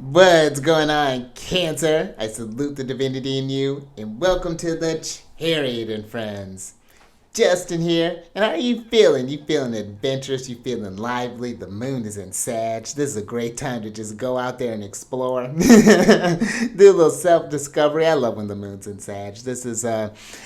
What's going on, Cancer? I salute the divinity in you, and welcome to the Chariot Friends. Justin here, and how are you feeling? You feeling adventurous? You feeling lively? The moon is in Sag. This is a great time to just go out there and explore. Do a little self-discovery. I love when the moon's in Sag.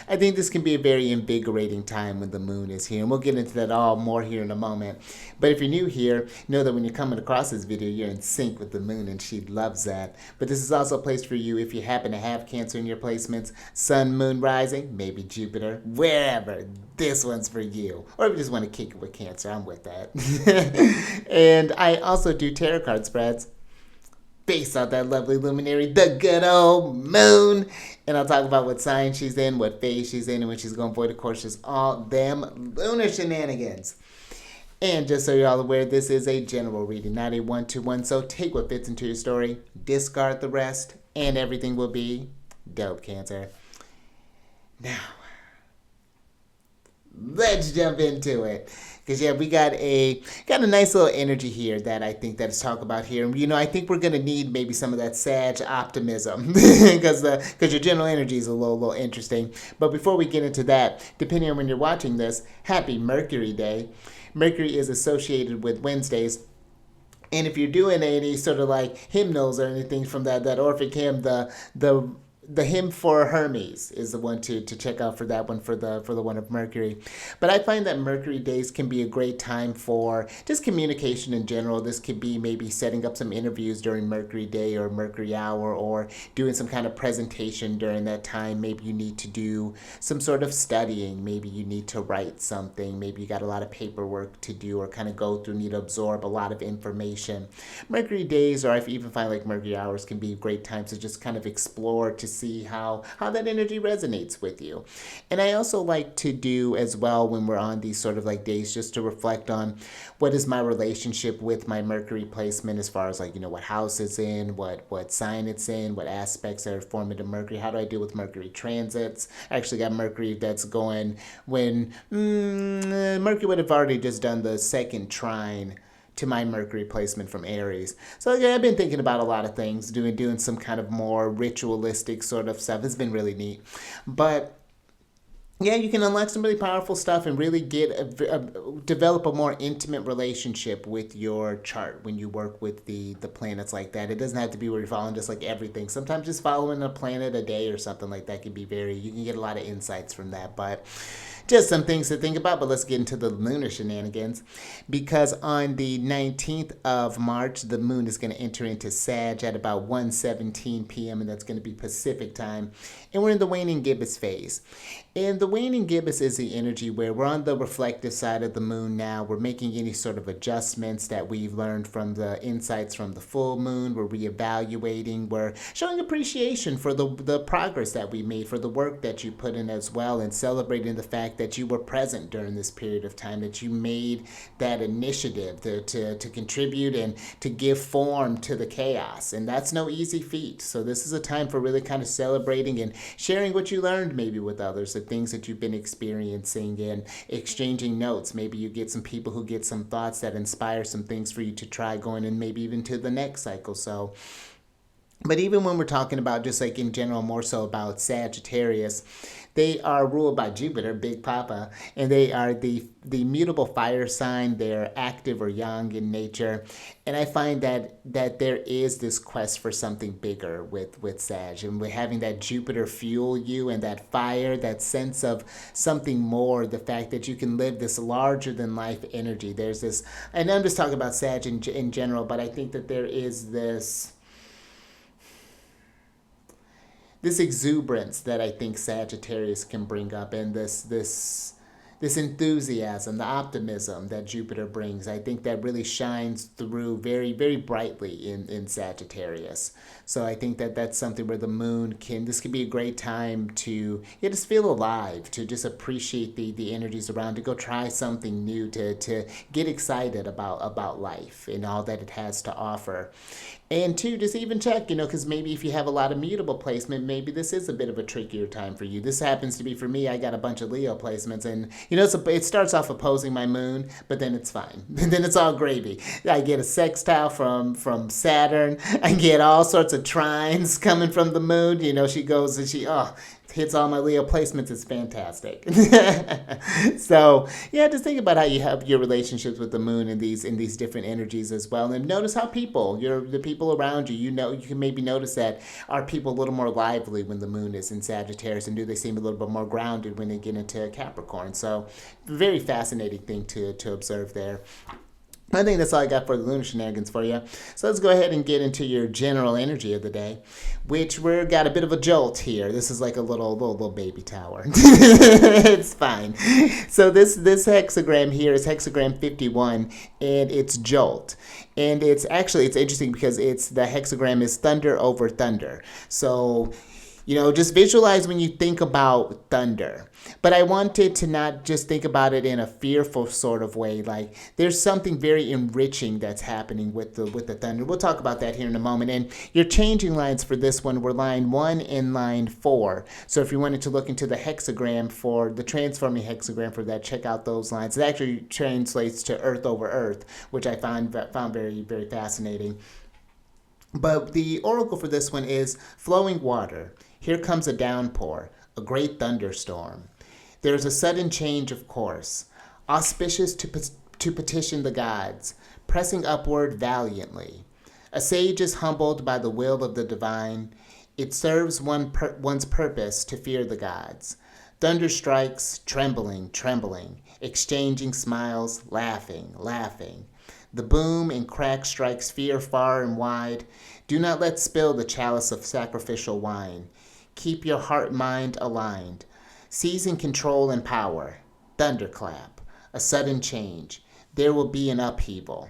I think this can be a very invigorating time when the moon is here, and we'll get into that all more here in a moment. But if you're new here, know that when you're coming across this video, you're in sync with the moon, and she loves that. But this is also a place for you if you happen to have Cancer in your placements, Sun, Moon, Rising, maybe Jupiter, wherever. This one's for you. Or if you just want to kick it with Cancer, I'm with that. And I also do tarot card spreads based on that lovely luminary, the good old moon. And I'll talk about what sign she's in, what phase she's in, and when she's going void. Of course, just all them lunar shenanigans. And just so you're all aware, this is a general reading, not a one-to-one. So take what fits into your story, discard the rest, and everything will be dope, Cancer. Now, let's jump into it. Because yeah, we got a nice little energy here that I think that's talk about here. You know, I think we're gonna need maybe some of that Sag optimism because your general energy is a little interesting. But before we get into that, depending on when you're watching this, happy Mercury Day. Mercury is associated with Wednesdays. And if you're doing any sort of like hymnals or anything from that Orphic hymn, the hymn for Hermes is the one to check out for that one for the one of Mercury. But I find that Mercury days can be a great time for just communication in general. This could be maybe setting up some interviews during Mercury Day or Mercury Hour, or doing some kind of presentation during that time. Maybe you need to do some sort of studying. Maybe you need to write something. Maybe you got a lot of paperwork to do or kind of go through, need to absorb a lot of information. Mercury days, or I even find like Mercury hours, can be great times to just kind of explore, to see how that energy resonates with you. And I also like to do as well when we're on these sort of like days, just to reflect on what is my relationship with my Mercury placement, as far as like, you know, what house it's in, what sign it's in, what aspects are forming to Mercury, how do I deal with Mercury transits. I actually got Mercury that's going when Mercury would have already just done the second trine to my Mercury placement from Aries. So yeah, I've been thinking about a lot of things, doing some kind of more ritualistic sort of stuff. It's been really neat. But yeah, you can unlock some really powerful stuff and really develop a more intimate relationship with your chart when you work with the planets like that. It doesn't have to be where you're following just like everything. Sometimes just following a planet a day or something like that can be you can get a lot of insights from that. But just some things to think about. But let's get into the lunar shenanigans, because on the 19th of March, the moon is going to enter into Sag at about 1:17 p.m., and that's going to be Pacific time. And we're in the waning gibbous phase. And the waning gibbous is the energy where we're on the reflective side of the moon now. We're making any sort of adjustments that we've learned from the insights from the full moon. We're reevaluating. We're showing appreciation for the progress that we made, for the work that you put in as well, and celebrating the fact that you were present during this period of time, that you made that initiative to contribute and to give form to the chaos. And that's no easy feat. So this is a time for really kind of celebrating and sharing what you learned maybe with others, the things that you've been experiencing, and exchanging notes. Maybe you get some people who get some thoughts that inspire some things for you to try going, and maybe even to the next cycle. So but even when we're talking about just like in general, more so about Sagittarius, they are ruled by Jupiter, Big Papa, and they are the mutable fire sign. They're active or young in nature, and I find that there is this quest for something bigger with Sag, and with having that Jupiter fuel you, and that fire, that sense of something more, the fact that you can live this larger than life energy. There's this, and I'm just talking about Sag in general, but I think that there is this exuberance that I think Sagittarius can bring up, and this enthusiasm, the optimism that Jupiter brings. I think that really shines through very, very brightly in Sagittarius. So I think that that's something where the moon this could be a great time to just feel alive, to just appreciate the energies around, to go try something new, to get excited about life and all that it has to offer. And two, just even check, because maybe if you have a lot of mutable placement, maybe this is a bit of a trickier time for you. This happens to be for me. I got a bunch of Leo placements, and it starts off opposing my moon, but then it's fine. Then it's all gravy. I get a sextile from Saturn. I get all sorts of trines coming from the moon. She goes and hits all my Leo placements. It's fantastic. So yeah, just think about how you have your relationships with the moon in these different energies as well, and notice how the people around you. You can maybe notice that are people a little more lively when the moon is in Sagittarius, and do they seem a little bit more grounded when they get into Capricorn? So very fascinating thing to observe there. I think that's all I got for the lunar shenanigans for you. So let's go ahead and get into your general energy of the day, which we've got a bit of a jolt here. This is like a little baby tower. It's fine. So this hexagram here is hexagram 51, and it's jolt. And it's interesting because the hexagram is thunder over thunder. So just visualize when you think about thunder. But I wanted to not just think about it in a fearful sort of way. Like there's something very enriching that's happening with the thunder. We'll talk about that here in a moment. And your changing lines for this one were line 1 and line 4. So if you wanted to look into the hexagram for the transforming hexagram for that, check out those lines. It actually translates to earth over earth, which I found very, very fascinating. But the oracle for this one is flowing water. Here comes a downpour, a great thunderstorm. There is a sudden change of course, auspicious to petition the gods, pressing upward valiantly. A sage is humbled by the will of the divine. It serves one's purpose to fear the gods. Thunder strikes, trembling, trembling, exchanging smiles, laughing, laughing. The boom and crack strikes fear far and wide. Do not let spill the chalice of sacrificial wine. Keep your heart-mind aligned. Seizing control and power. Thunderclap. A sudden change. There will be an upheaval.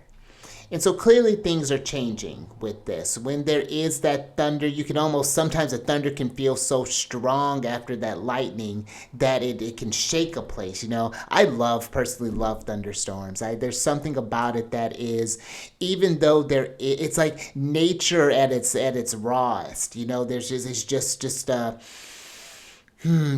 And so clearly things are changing with this. When there is that thunder, you can sometimes the thunder can feel so strong after that lightning that it can shake a place. I personally love thunderstorms. There's something about it that is, even though it's like nature at its rawest. It's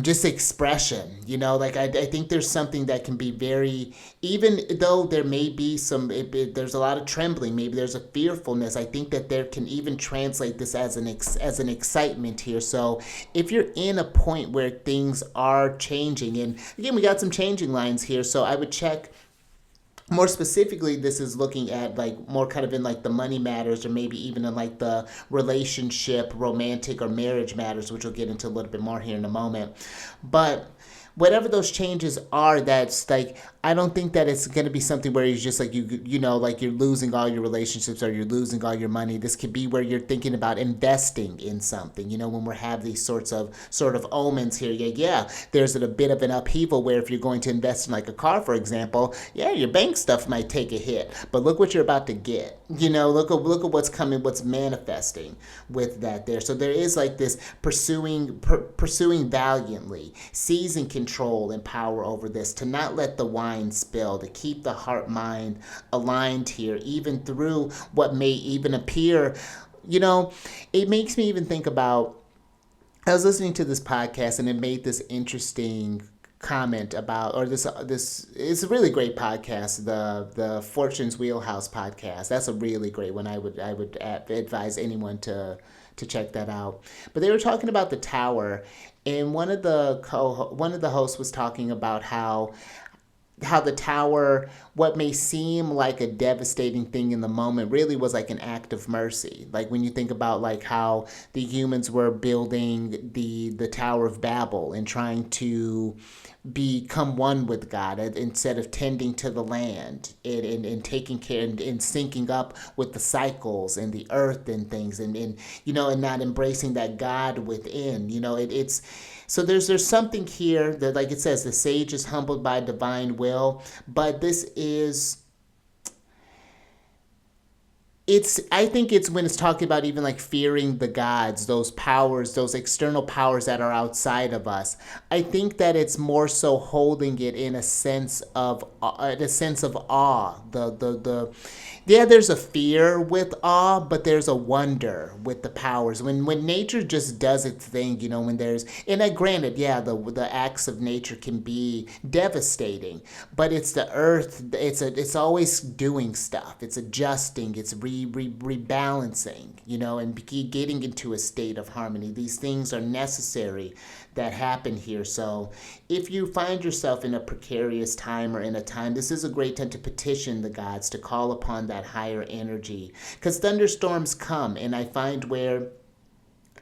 just expression, like I think there's something that can be very, even though there may be there's a lot of trembling, maybe there's a fearfulness, I think that there can even translate this as an excitement here. So if you're in a point where things are changing, and again, we got some changing lines here, so I would check. More specifically, this is looking at like more kind of in like the money matters, or maybe even in like the relationship, romantic or marriage matters, which we'll get into a little bit more here in a moment. But whatever those changes are, that's like, I don't think that it's going to be something where you're just like, like you're losing all your relationships or you're losing all your money. This could be where you're thinking about investing in something, when we have these sort of omens here. Yeah, there's a bit of an upheaval where if you're going to invest in like a car, for example, yeah, your bank stuff might take a hit, but look what you're about to get. Look at what's coming, what's manifesting with that there. So there is like this pursuing valiantly, seizing control and power over this, to not let the wine spill, to keep the heart mind aligned here, even through what may even appear. It makes me even think about, I was listening to this podcast and it made this interesting comment about, or this is a really great podcast, the Fortune's Wheelhouse podcast. That's a really great one. I would advise anyone to check that out. But they were talking about the tower, and one of the hosts was talking about how the tower, what may seem like a devastating thing in the moment, really was like an act of mercy. Like when you think about like how the humans were building the Tower of Babel and trying to become one with God, instead of tending to the land and taking care and syncing up with the cycles and the earth and things, and not embracing that God within. It's so there's something here that, like it says, the sage is humbled by divine will, but this is I think it's when it's talking about even like fearing the gods, those powers, those external powers that are outside of us. I think that it's more so holding it in a sense of awe. The yeah, there's a fear with awe, but there's a wonder with the powers. When nature just does its thing, when there's, and granted, yeah, the acts of nature can be devastating, but it's the earth. It's always doing stuff. It's adjusting. It's rebalancing. And getting into a state of harmony. These things are necessary that happen here. So if you find yourself in a precarious time or in a time, this is a great time to petition the gods, to call upon that higher energy. Because thunderstorms come, and I find where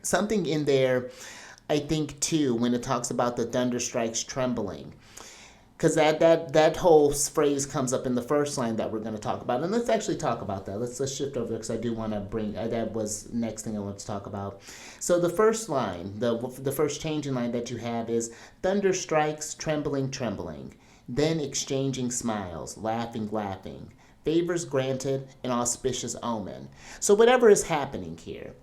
something in there, I think too, when it talks about the thunder strikes trembling, because that whole phrase comes up in the first line that we're going to talk about. And let's actually talk about that. Let's shift over, because I do want to bring that was next thing I want to talk about. So the first line, the first changing line that you have is thunder strikes, trembling, trembling, then exchanging smiles, laughing, laughing, favors granted, an auspicious omen. So whatever is happening here,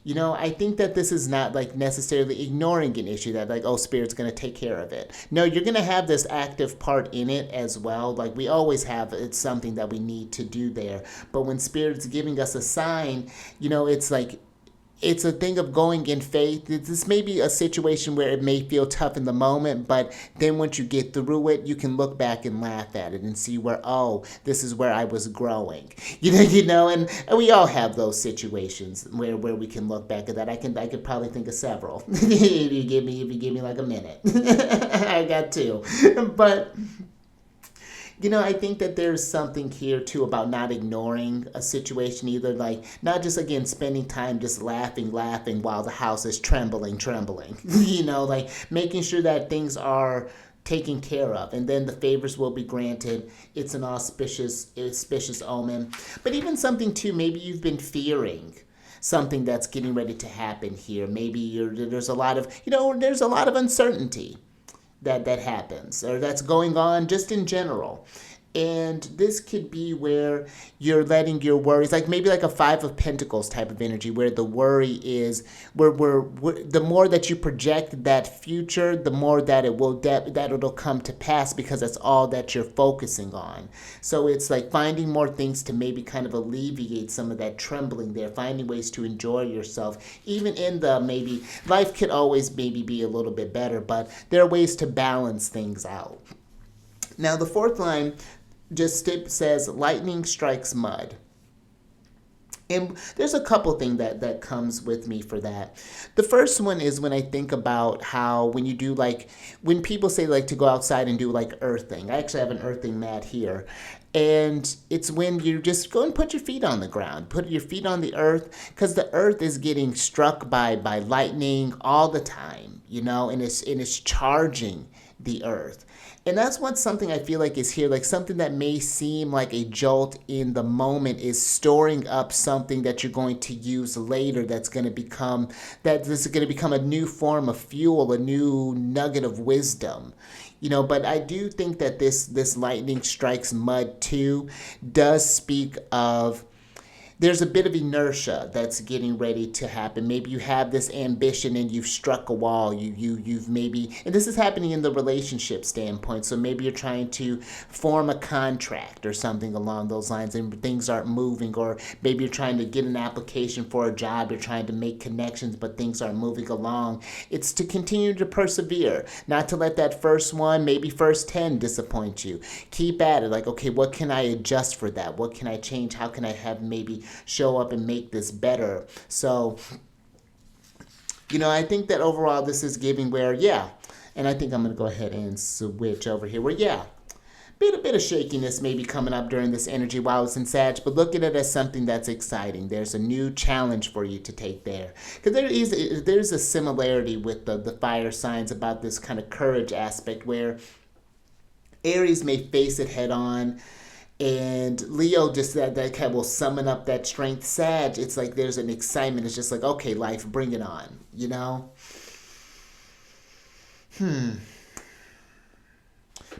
I think that this is not like necessarily ignoring an issue that like, oh, Spirit's going to take care of it. No, you're going to have this active part in it as well. Like we always have, it's something that we need to do there. But when Spirit's giving us a sign, it's like, it's a thing of going in faith. This may be a situation where it may feel tough in the moment, but then once you get through it, you can look back and laugh at it and see where, oh, this is where I was growing. And we all have those situations where we can look back at that. I could probably think of several. if you give me like a minute. I got two. But I think that there's something here too about not ignoring a situation either. Like not just again spending time just laughing while the house is trembling. Like making sure that things are taken care of, and then the favors will be granted. It's an auspicious omen. But even something too, maybe you've been fearing something that's getting ready to happen here. Maybe there's a lot of uncertainty that happens or that's going on just in general. And this could be where you're letting your worries, like maybe like a Five of Pentacles type of energy, where the worry is, where the more that you project that future, the more that it'll come to pass, because that's all that you're focusing on. So it's like finding more things to maybe kind of alleviate some of that trembling there, finding ways to enjoy yourself, even in the maybe life could always maybe be a little bit better, but there are ways to balance things out. Now the fourth line just says lightning strikes mud. And there's a couple things that comes with me for that. The first one is when I think about how when you do when people say like to go outside and do like earthing. I actually have an earthing mat here. And it's when you just go and put your feet on the ground, put your feet on the earth, because the earth is getting struck by lightning all the time, and it's charging the earth. And that's something I feel like is here, like something that may seem like a jolt in the moment is storing up something that you're going to use later this is going to become a new form of fuel, a new nugget of wisdom. But I do think that this lightning strikes mud too does speak of there's a bit of inertia that's getting ready to happen. Maybe you have this ambition and you've struck a wall. You've maybe, and this is happening in the relationship standpoint. So maybe you're trying to form a contract or something along those lines, and things aren't moving. Or maybe you're trying to get an application for a job. You're trying to make connections, but things aren't moving along. It's to continue to persevere, not to let that first one, maybe first 10 disappoint you. Keep at it. Like, okay, what can I adjust for that? What can I change? How can I have maybe show up and make this better? So, I think that overall this is giving where, and I think I'm going to go ahead and switch over here where, a bit of shakiness maybe coming up during this energy while it's in Sag, but look at it as something that's exciting. There's a new challenge for you to take there. Because there's a similarity with the fire signs about this kind of courage aspect where Aries may face it head on, and Leo just that kind of will summon up that strength. Sag, it's like there's an excitement. It's just like, okay, life, bring it on,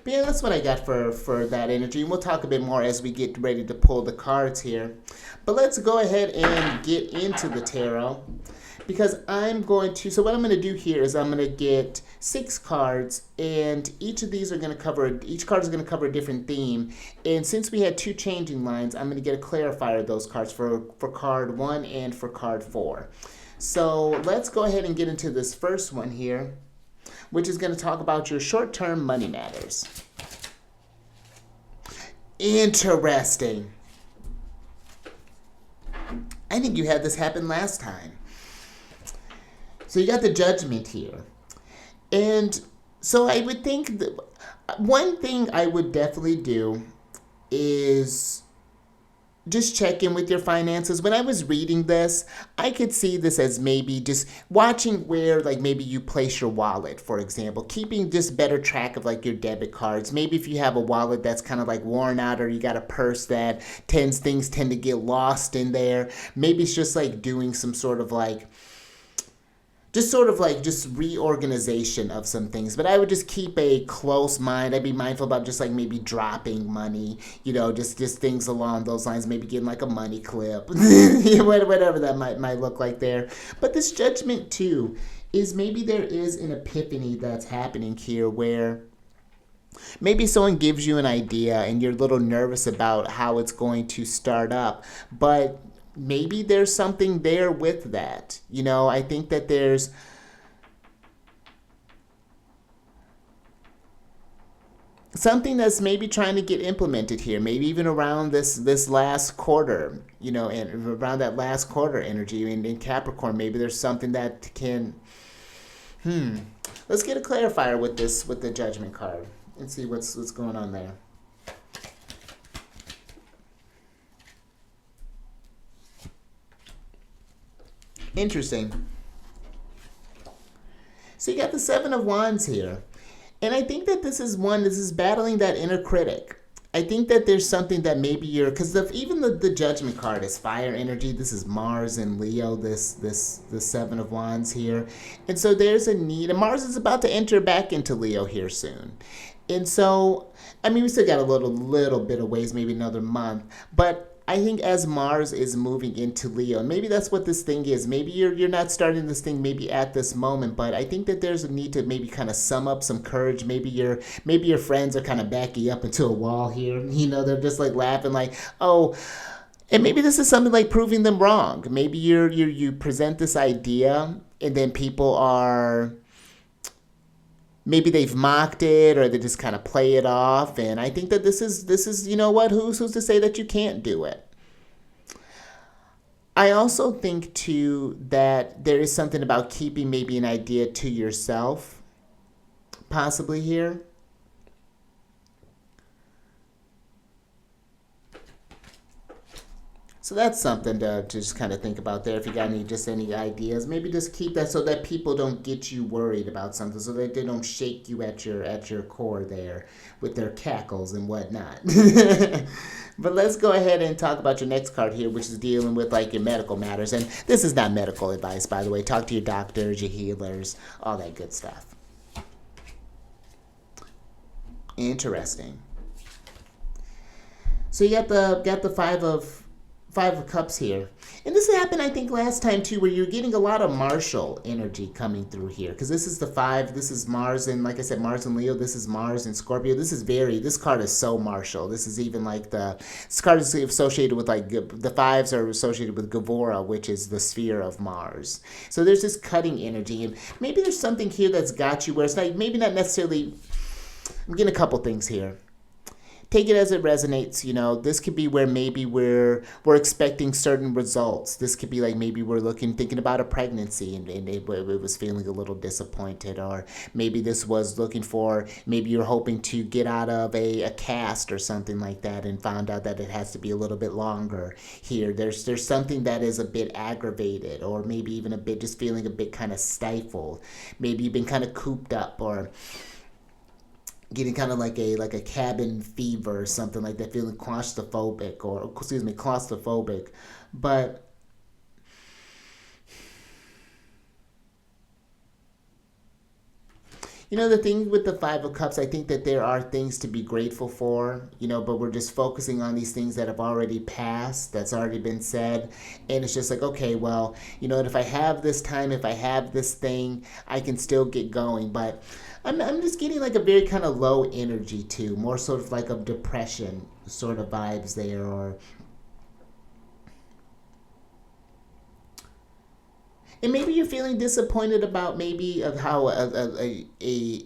But yeah, that's what I got for that energy. And we'll talk a bit more as we get ready to pull the cards here. But let's go ahead and get into the tarot. Because I'm going to, so what I'm going to do here is I'm going to get 6 cards, and each of these are going to cover, each card is going to cover a different theme. And since we had 2 changing lines, I'm going to get a clarifier of those cards for card 1 and for card 4. So let's go ahead and get into this first one here, which is going to talk about your short-term money matters. Interesting. I think you had this happen last time. So you got the Judgment here. And so I would think that one thing I would definitely do is just check in with your finances. When I was reading this, I could see this as maybe just watching where, like, maybe you place your wallet, for example, keeping just better track of, like, your debit cards. Maybe if you have a wallet that's kind of, like, worn out, or you got a purse that things tend to get lost in there. Maybe it's just, like, doing some sort of, like, just reorganization of some things. But I would just keep a close mind. I'd be mindful about just, like, maybe dropping money, just things along those lines, maybe getting, like, a money clip, whatever that might look like there. But this Judgment too is maybe there is an epiphany that's happening here, where maybe someone gives you an idea and you're a little nervous about how it's going to start up, but maybe there's something there with that. I think that there's something that's maybe trying to get implemented here, maybe even around this last quarter, and around that last quarter energy in Capricorn. Maybe there's something that can, let's get a clarifier with the Judgment card and see what's going on there. Interesting. So you got the 7 of Wands here. And I think that this is battling that inner critic. I think that there's something that maybe because even the Judgment card is fire energy. This is Mars and Leo, the 7 of Wands here. And so there's a need, and Mars is about to enter back into Leo here soon. And so, I mean, we still got a little bit of ways, maybe another month, but I think as Mars is moving into Leo, and maybe that's what this thing is. Maybe you're not starting this thing maybe at this moment, but I think that there's a need to maybe kind of sum up some courage. Maybe your friends are kind of backing you up into a wall here. They're just like laughing, like, oh. And maybe this is something like proving them wrong. Maybe you present this idea, and then people are, maybe they've mocked it, or they just kind of play it off. And I think that this is who's to say that you can't do it? I also think too that there is something about keeping maybe an idea to yourself, possibly here. So that's something to just kind of think about there. If you got any ideas, maybe just keep that so that people don't get you worried about something, so that they don't shake you at your core there with their cackles and whatnot. But let's go ahead and talk about your next card here, which is dealing with, like, your medical matters. And this is not medical advice, by the way. Talk to your doctors, your healers, all that good stuff. Interesting. So you got the Five of Cups here. And this happened, I think, last time too, where you're getting a lot of martial energy coming through here. Because this is the 5, this is Mars, and like I said, Mars and Leo, this is Mars and Scorpio. This card is so martial. This is even like this card is associated with, like, the 5s are associated with Gavora, which is the sphere of Mars. So there's this cutting energy, and maybe there's something here that's got you where it's maybe not necessarily, I'm getting a couple things here. Take it as it resonates. This could be where maybe we're expecting certain results. This could be like maybe we're thinking about a pregnancy, and it was feeling a little disappointed, or maybe this was looking for, maybe you're hoping to get out of a cast or something like that, and found out that it has to be a little bit longer here. There's something that is a bit aggravated, or maybe even a bit just feeling a bit kind of stifled. Maybe you've been kind of cooped up, or getting kind of like a cabin fever or something like that, feeling claustrophobic. But You know, the thing with the Five of Cups, I think that there are things to be grateful for, you know, but we're just focusing on these things that have already passed, that's already been said. And it's just like, okay, well, you know, if I have this time, if I have this thing, I can still get going. But I'm just getting like a very kind of low energy too, more sort of like of depression sort of vibes there, or and maybe you're feeling disappointed about maybe of how a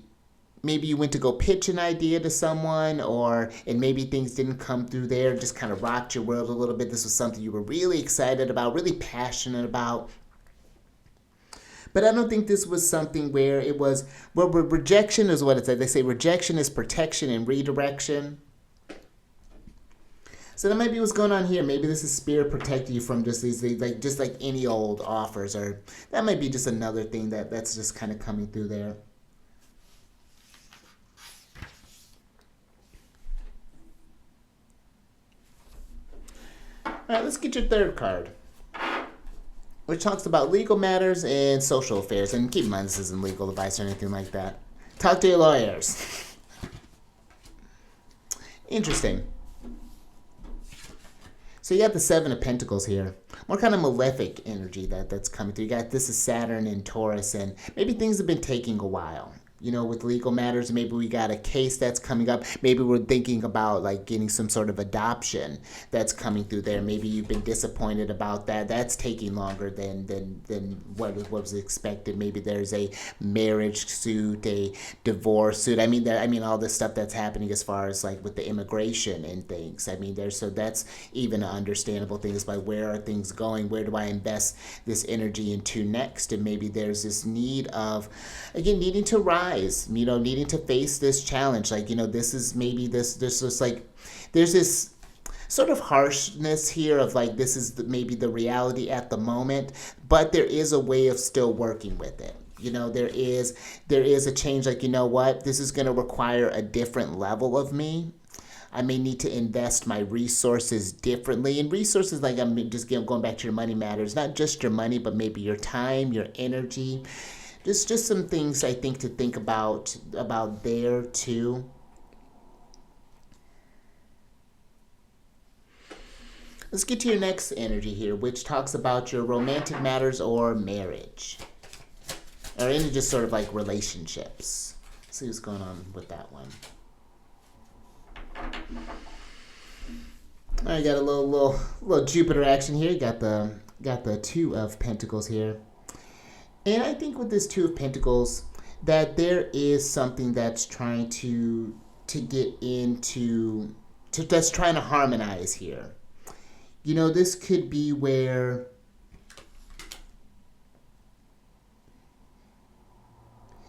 maybe you went to go pitch an idea to someone, or and maybe things didn't come through there, just kind of rocked your world a little bit. This was something you were really excited about, really passionate about, but I don't think this was something where it was, well, rejection is what it says. They say rejection is protection and redirection. So that might be what's going on here. Maybe this is spirit protecting you from just these like just like any old offers, or that might be just another thing that's just kind of coming through there. All right, let's get your third card, which talks about legal matters and social affairs. And keep in mind, this isn't legal advice or anything like that. Talk to your lawyers. Interesting. So you got the Seven of Pentacles here. More kind of malefic energy that's coming through. You got, this is Saturn and Taurus, and maybe things have been taking a while. You know, with legal matters, maybe we got a case that's coming up. Maybe we're thinking about like getting some sort of adoption that's coming through there. Maybe you've been disappointed about that. That's taking longer than what was expected. Maybe there's a marriage suit, a divorce suit. I mean all this stuff that's happening as far as like with the immigration and things. I mean, so that's even an understandable thing. Is like, where are things going? Where do I invest this energy into next? And maybe there's this need of, again, needing to rise, you know, needing to face this challenge. Like, you know, this is maybe this just like, there's this sort of harshness here of like, this is maybe the reality at the moment, but there is a way of still working with it. You know, there is a change. Like, you know what, this is going to require a different level of me. I may need to invest my resources differently. And resources, like, I'm just going back to your money matters, not just your money, but maybe your time, your energy. Just some things I think to think about there too. Let's get to your next energy here, which talks about your romantic matters or marriage, or any just sort of like relationships. Let's see what's going on with that one. All right, got a little Jupiter action here. Got the Two of Pentacles here. And I think with this Two of Pentacles, that there is something that's trying to get into, that's trying to harmonize here. You know, this could be where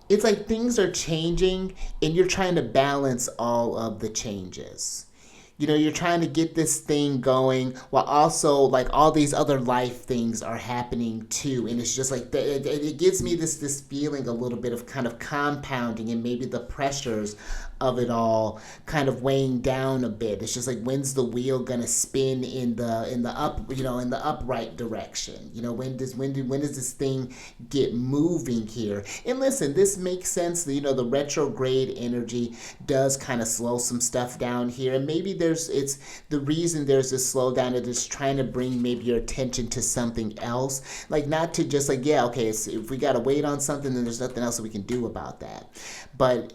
it's like things are changing and you're trying to balance all of the changes. You know, you're trying to get this thing going while also like all these other life things are happening too. And it's just like, it gives me this feeling a little bit of kind of compounding, and maybe the pressures of it all kind of weighing down a bit. It's just like, when's the wheel gonna spin in the upright direction? You know, when does this thing get moving here? And listen, this makes sense. You know, the retrograde energy does kind of slow some stuff down here, and maybe it's the reason there's this slowdown. It is trying to bring maybe your attention to something else, like not to just like, yeah, okay, so if we gotta wait on something, then there's nothing else that we can do about that. But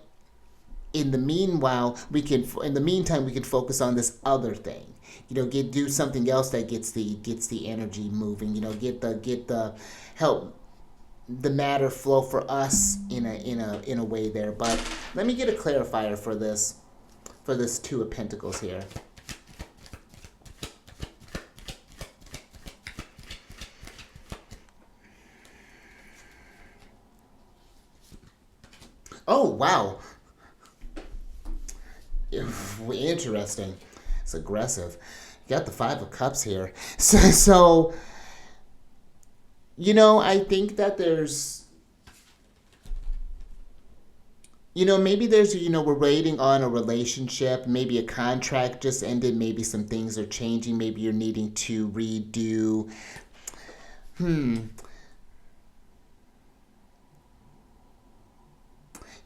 in the meanwhile, in the meantime, we can focus on this other thing. You know, do something else that gets the energy moving. You know, get the help the matter flow for us in a way there. But let me get a clarifier for this Two of Pentacles here. Oh, wow. Interesting. It's aggressive. You got the Five of Cups here. So you know, I think that there's, you know, maybe there's, you know, we're waiting on a relationship, maybe a contract just ended, maybe some things are changing, maybe you're needing to redo.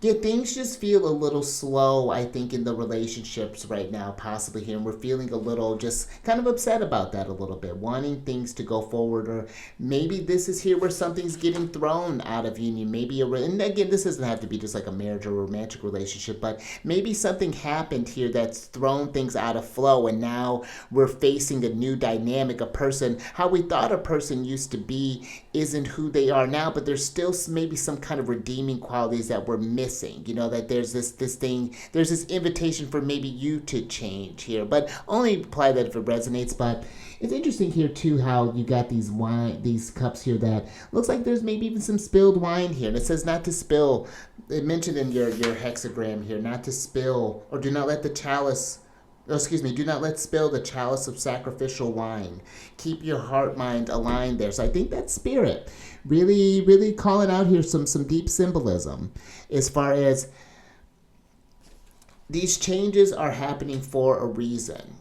Yeah, things just feel a little slow, I think, in the relationships right now, possibly here. And we're feeling a little just kind of upset about that a little bit, wanting things to go forward. Or maybe this is here where something's getting thrown out of union. Maybe, and again, this doesn't have to be just like a marriage or romantic relationship, but maybe something happened here that's thrown things out of flow. And now we're facing a new dynamic. A person, how we thought a person used to be, isn't who they are now, but there's still maybe some kind of redeeming qualities that we're missing. You know, that there's this thing, there's this invitation for maybe you to change here, but only apply that if it resonates. But it's interesting here too how you got these cups here that looks like there's maybe even some spilled wine here, and it says not to spill. It mentioned in your hexagram here, not to spill, or do not let the chalice, oh, excuse me, do not let spill the chalice of sacrificial wine. Keep your heart mind aligned there. So I think that's spirit really, really calling out here some deep symbolism as far as these changes are happening for a reason.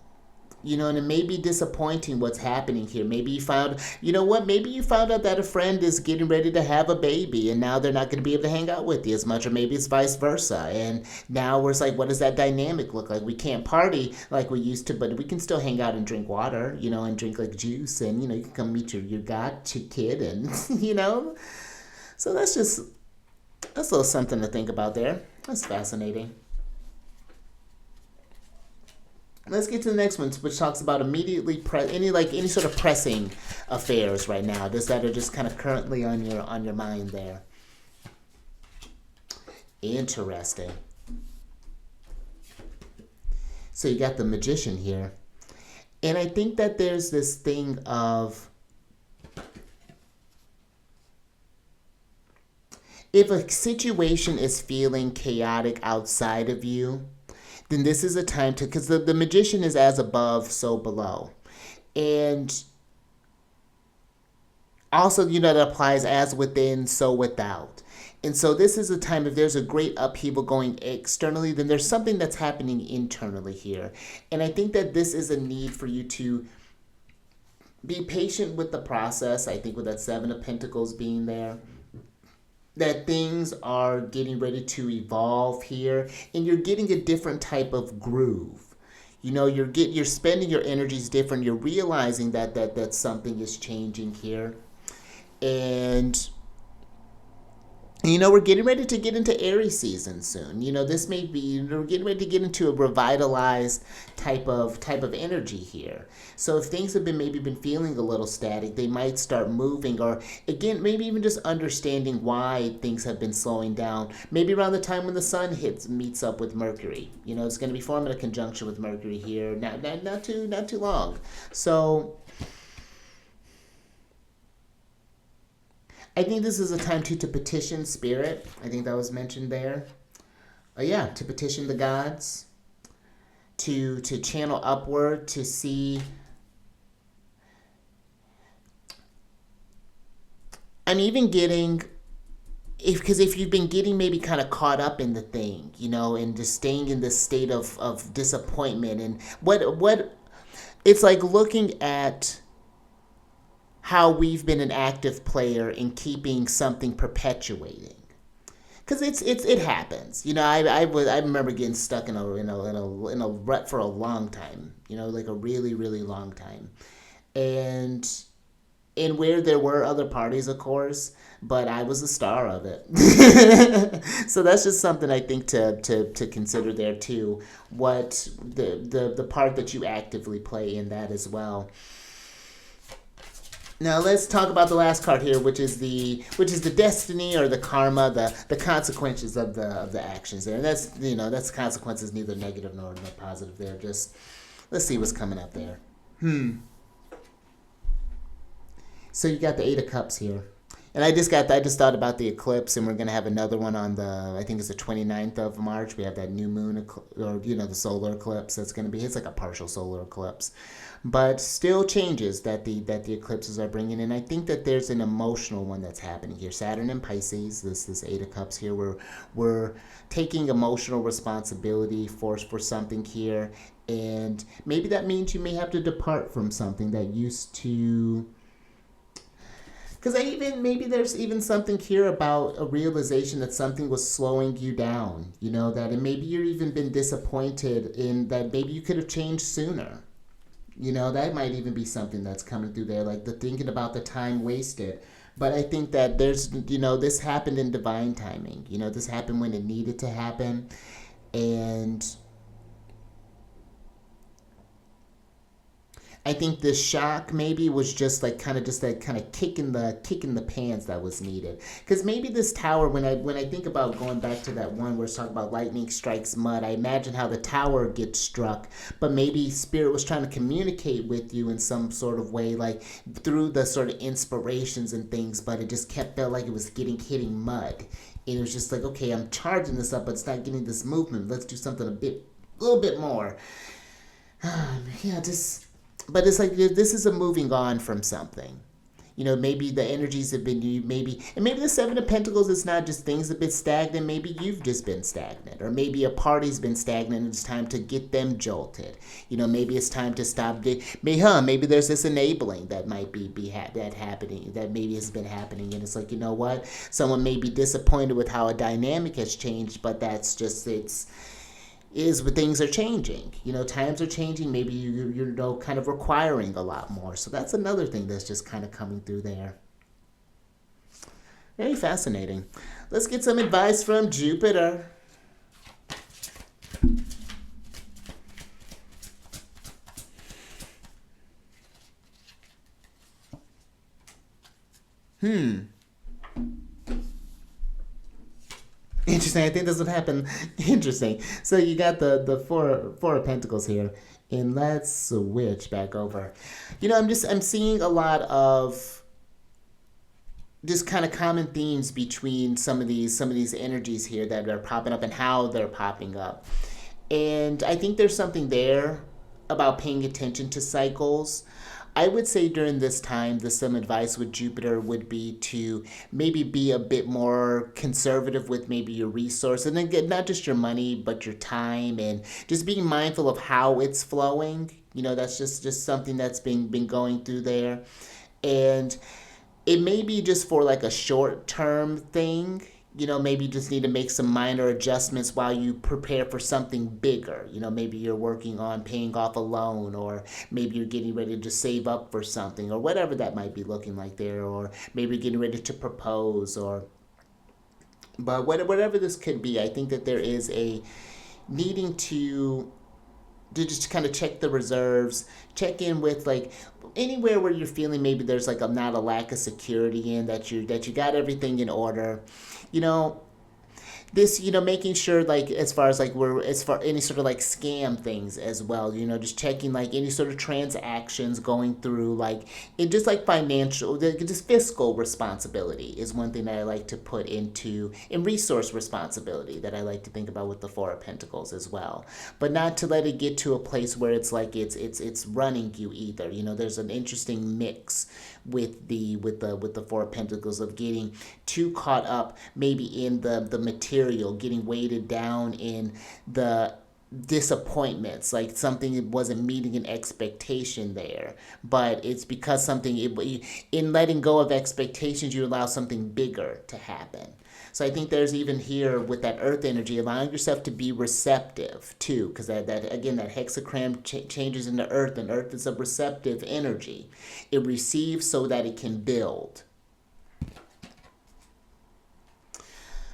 You know, and it may be disappointing what's happening here. Maybe you found, you know what, maybe you found out that a friend is getting ready to have a baby and now they're not going to be able to hang out with you as much, or maybe it's vice versa. And now we're like, what does that dynamic look like? We can't party like we used to, but we can still hang out and drink water, you know, and drink like juice, and, you know, you can come meet your kid and, you know. So that's a little something to think about there. That's fascinating. Let's get to the next one, which talks about immediately any sort of pressing affairs right now, just that are just kind of currently on your mind there. Interesting. So you got the Magician here, and I think that there's this thing of, if a situation is feeling chaotic outside of you, then this is a time to, because the Magician is as above, so below. And also, you know, that applies as within, so without. And so this is a time, if there's a great upheaval going externally, then there's something that's happening internally here. And I think that this is a need for you to be patient with the process. I think with that Seven of Pentacles being there, that things are getting ready to evolve here, and you're getting a different type of groove. You know, you're spending your energies different. You're realizing that something is changing here, and you know, we're getting ready to get into Aries season soon. You know, this may be, you know, we're getting ready to get into a revitalized type of energy here. So if things have been feeling a little static, they might start moving, or again, maybe even just understanding why things have been slowing down. Maybe around the time when the sun meets up with Mercury. You know, it's going to be forming a conjunction with Mercury here. Not too long. So I think this is a time to petition spirit. I think that was mentioned there. Yeah, to petition the gods, to channel upward, to see. I'm even getting, because if you've been getting maybe kind of caught up in the thing, you know, and just staying in this state of disappointment, and what it's like looking at how we've been an active player in keeping something perpetuating, because it happens. You know, I remember getting stuck in a rut for a long time. You know, like a really, really long time, and where there were other parties, of course, but I was the star of it. So that's just something I think to consider there too. What the part that you actively play in that as well. Now let's talk about the last card here, which is the destiny, or the karma, the consequences of the actions there. And that's, you know, that's consequences neither negative nor positive there. Just let's see what's coming up there. So you got the Eight of Cups here. And I just thought about the eclipse, and we're going to have another one on I think it's the 29th of March. We have that new moon, or, you know, the solar eclipse that's going to be, it's like a partial solar eclipse. But still changes that the eclipses are bringing in. I think that there's an emotional one that's happening here. Saturn and Pisces, this Eight of Cups here, we're taking emotional responsibility for something here. And maybe that means you may have to depart from something that used to Because maybe there's even something here about a realization that something was slowing you down, you know, that and maybe you've even been disappointed in that maybe you could have changed sooner. You know, that might even be something that's coming through there, like the thinking about the time wasted. But I think that there's, you know, this happened in divine timing. You know, this happened when it needed to happen. And I think this shock maybe was just like kind of just that kind of kick in the pants that was needed. Because maybe this tower, when I think about going back to that one where it's talking about lightning strikes mud, I imagine how the tower gets struck, but maybe spirit was trying to communicate with you in some sort of way, like through the sort of inspirations and things, but it just kept felt like it was hitting mud. And it was just like, okay, I'm charging this up, but it's not getting this movement. Let's do something a little bit more. Yeah, just. But it's like this is a moving on from something. You know, maybe the energies have been maybe the Seven of Pentacles is not just things have been stagnant. Maybe you've just been stagnant, or maybe a party's been stagnant. And it's time to get them jolted. You know, maybe it's time to stop. Maybe there's this enabling that might that happening, that maybe has been happening, and it's like, you know what? Someone may be disappointed with how a dynamic has changed, but that's just is what things are changing. You know, times are changing. Maybe you're kind of requiring a lot more. So that's another thing that's just kind of coming through there. Very fascinating. Let's get some advice from Jupiter. Interesting. I think this would happen. Interesting. So you got the four of Pentacles here, and let's switch back over. You know, I'm seeing a lot of just kind of common themes between some of these energies here that are popping up and how they're popping up, and I think there's something there about paying attention to cycles. I would say during this time, some advice with Jupiter would be to maybe be a bit more conservative with maybe your resources, and then get not just your money, but your time, and just being mindful of how it's flowing. You know, that's just something that's been going through there. And it may be just for like a short term thing. You know, maybe you just need to make some minor adjustments while you prepare for something bigger. You know, maybe you're working on paying off a loan, or maybe you're getting ready to save up for something, or whatever that might be looking like there, or maybe you're getting ready to propose, but whatever this could be, I think that there is a needing to just kind of check the reserves, check in with like anywhere where you're feeling maybe there's like not a lack of security in that you got everything in order. You know, this, you know, making sure like as far as any sort of like scam things as well, you know, just checking like any sort of transactions going through, like it just like financial, just fiscal responsibility is one thing that I like to put into, and resource responsibility that I like to think about with the Four of Pentacles as well, but not to let it get to a place where it's like it's running you either. You know, there's an interesting mix with the Four of Pentacles of getting too caught up maybe in the material, getting weighted down in the disappointments, like something that wasn't meeting an expectation there, but it's because in letting go of expectations, you allow something bigger to happen. So I think there's even here with that earth energy, allowing yourself to be receptive too, because that again, that hexagram changes into earth, and earth is a receptive energy. It receives so that it can build.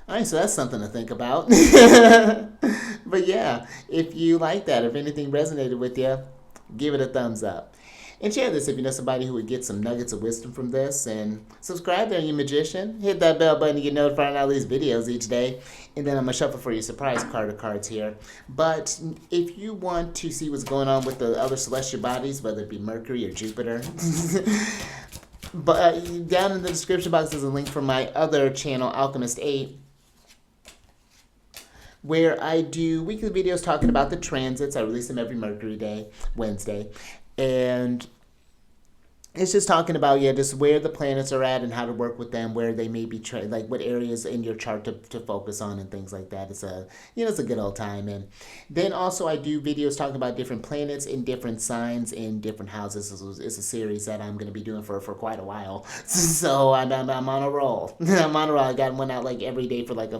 All right, so that's something to think about. But yeah, if you like that, if anything resonated with you, give it a thumbs up. And share this if you know somebody who would get some nuggets of wisdom from this. And subscribe there, you magician. Hit that bell button to get notified on all these videos each day. And then I'm going to shuffle for you surprise card of cards here. But if you want to see what's going on with the other celestial bodies, whether it be Mercury or Jupiter, but down in the description box is a link for my other channel, Alchemist 8, where I do weekly videos talking about the transits. I release them every Mercury day, Wednesday. And it's just talking about, yeah, just where the planets are at and how to work with them, where they may be like what areas in your chart to focus on and things like that. It's a, it's a good old time. And then also I do videos talking about different planets in different signs in different houses. It's a series that I'm going to be doing for quite a while. So I'm on a roll. I'm on a roll. I got one out like every day for like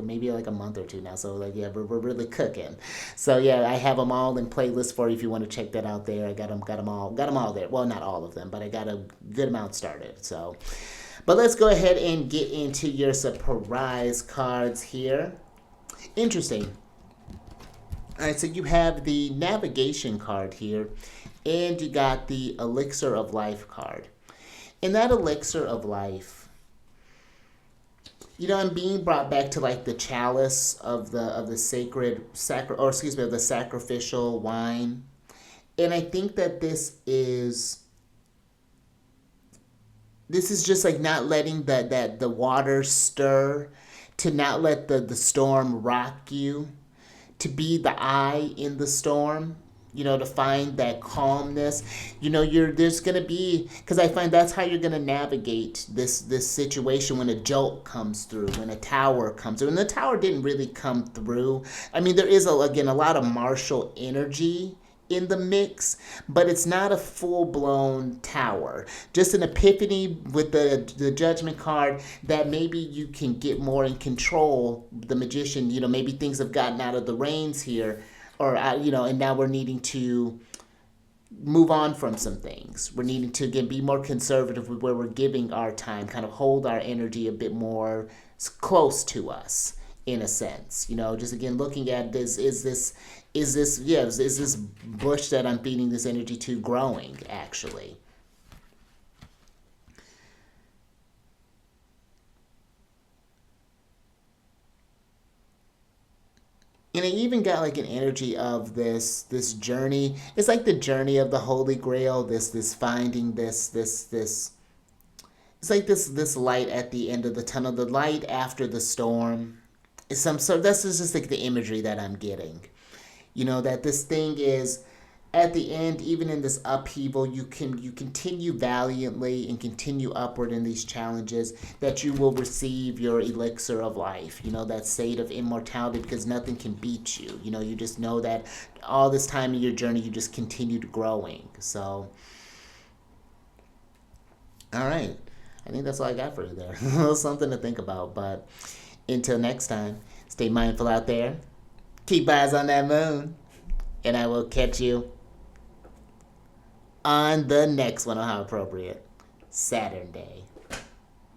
maybe like a month or two now. So like, yeah, we're really cooking. So yeah, I have them all in playlists for you if you want to check that out there. I got them all there. Well, not all of them, but I got a good amount started. So, but let's go ahead and get into your surprise cards here. Interesting. All right, so you have the navigation card here, and you got the elixir of life card. And that elixir of life, I'm being brought back to like the chalice of the of the sacrificial wine. And I think that this is just like not letting the water stir, to not let the storm rock you, to be the eye in the storm, to find that calmness. There's gonna be, because I find that's how you're gonna navigate this situation when a jolt comes through, when a tower comes through. And the tower didn't really come through. I mean, there is again a lot of martial energy in the mix, but it's not a full-blown tower. Just an epiphany with the judgment card, that maybe you can get more in control. The magician, maybe things have gotten out of the reins here, or and now we're needing to move on from some things. We're needing to, again, be more conservative with where we're giving our time, kind of hold our energy a bit more close to us, in a sense. Just again looking at this, is this bush that I'm feeding this energy to growing, actually? And I even got like an energy of this journey. It's like the journey of the Holy Grail. This finding this. It's like this light at the end of the tunnel. The light after the storm. That's just like the imagery that I'm getting. That this thing is, at the end, even in this upheaval, you continue valiantly and continue upward in these challenges, that you will receive your elixir of life, that state of immortality, because nothing can beat you. You just know that all this time in your journey, you just continued growing. So, all right. I think that's all I got for you there. Something to think about. But until next time, stay mindful out there. Keep eyes on that moon. And I will catch you on the next one, on how appropriate, Saturn Day.